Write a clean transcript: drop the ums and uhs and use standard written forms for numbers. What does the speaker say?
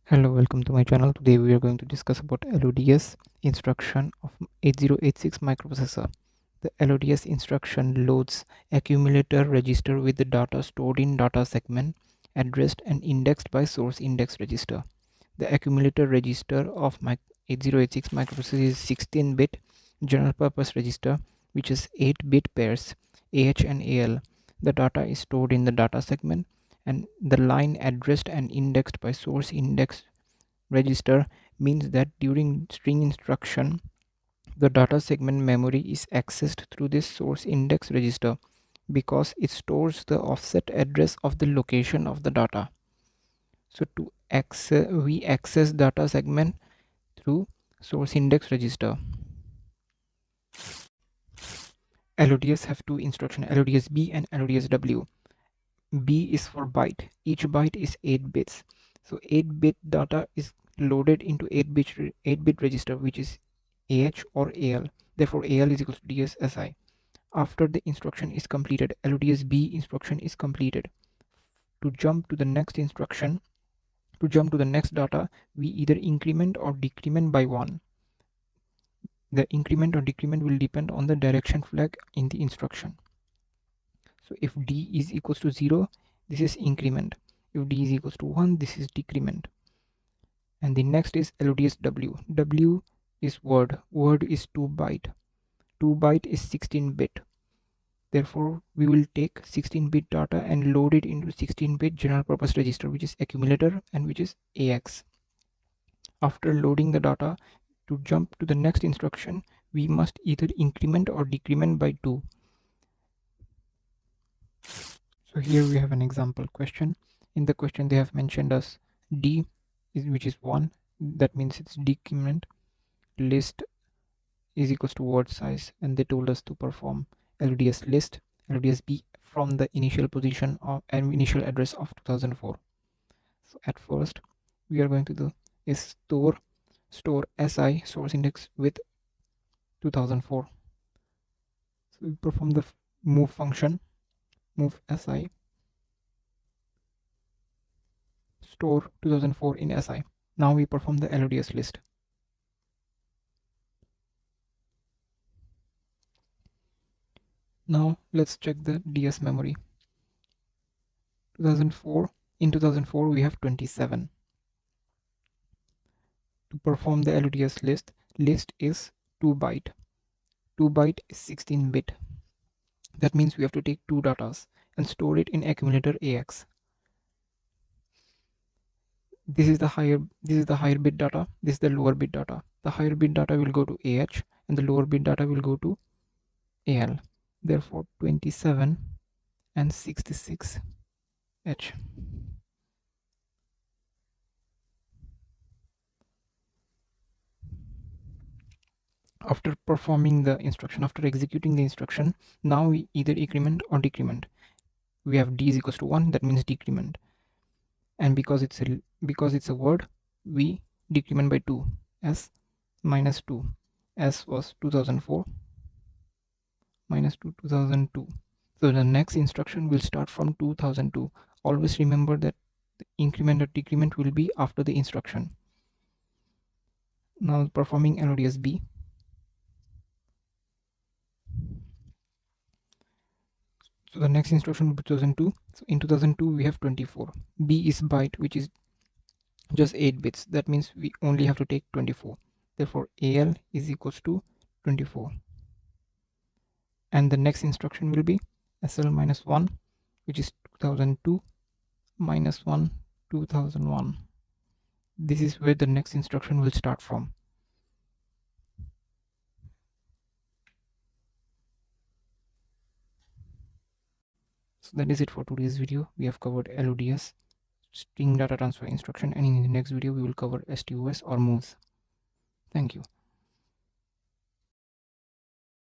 Hello, welcome to my channel. Today we are going to discuss about LODS instruction of 8086 microprocessor. The LODS instruction loads accumulator register with the data stored in data segment addressed and indexed by source index register. The accumulator register of 8086 microprocessor is 16-bit general purpose register, which is 8-bit pairs AH and AL. The data is stored in the data segment, and the line addressed and indexed by source index register means that during string instruction the data segment memory is accessed through this source index register because it stores the offset address of the location of the data. So to access, we access data segment through source index register. LODS have two instructions, LODS B and LODS W. B is for byte. Each byte is 8 bits. So 8-bit data is loaded into 8-bit register, which is AH or AL. Therefore, AL is equals to DSSI. After the instruction is completed, LODS B instruction is completed. To jump to the next instruction, to jump to the next data, we either increment or decrement by 1. The increment or decrement will depend on the direction flag in the instruction. So if D is equals to 0, this is increment. If D is equals to 1, this is decrement. And the next is LODS W. W is word. Word is 2 byte. 2 byte is 16-bit. Therefore, we will take 16-bit data and load it into 16-bit general purpose register, which is accumulator and which is AX. After loading the data, to jump to the next instruction, we must either increment or decrement by 2. So here we have an example question. In the question they have mentioned us D which is 1, that means it's decrement. List is equals to word size, and they told us to perform LODS list LODS B from the initial position of and initial address of 2004. So at first we are going to do is store SI source index with 2004. So we perform the move function, move SI, store 2004 in SI. Now we perform the LODS list. Now let's check the DS memory. 2004, in 2004 we have 27. To perform the LODS list is 2 byte. 2 byte is 16-bit. That means we have to take 2 datas and store it in accumulator AX. This is the higher bit data, this is the lower bit data. The higher bit data will go to AH and the lower bit data will go to AL. Therefore 27 and 66 H. After performing the instruction, after executing the instruction, now we either increment or decrement. We have D is equals to 1, that means decrement. And because it's a word, we decrement by 2, S minus 2. S was 2004 minus 2, 2002. So the next instruction will start from 2002. Always remember that the increment or decrement will be after the instruction. Now performing LODS B. So the next instruction will be 2002. So in 2002 we have 24. B is byte, which is just 8 bits. That means we only have to take 24. Therefore AL is equals to 24. And the next instruction will be SL minus 1, which is 2002 minus 1, 2001. This is where the next instruction will start from. So that is it for today's video. We have covered LODS, string data transfer instruction, and in the next video we will cover STOS or moves. Thank you.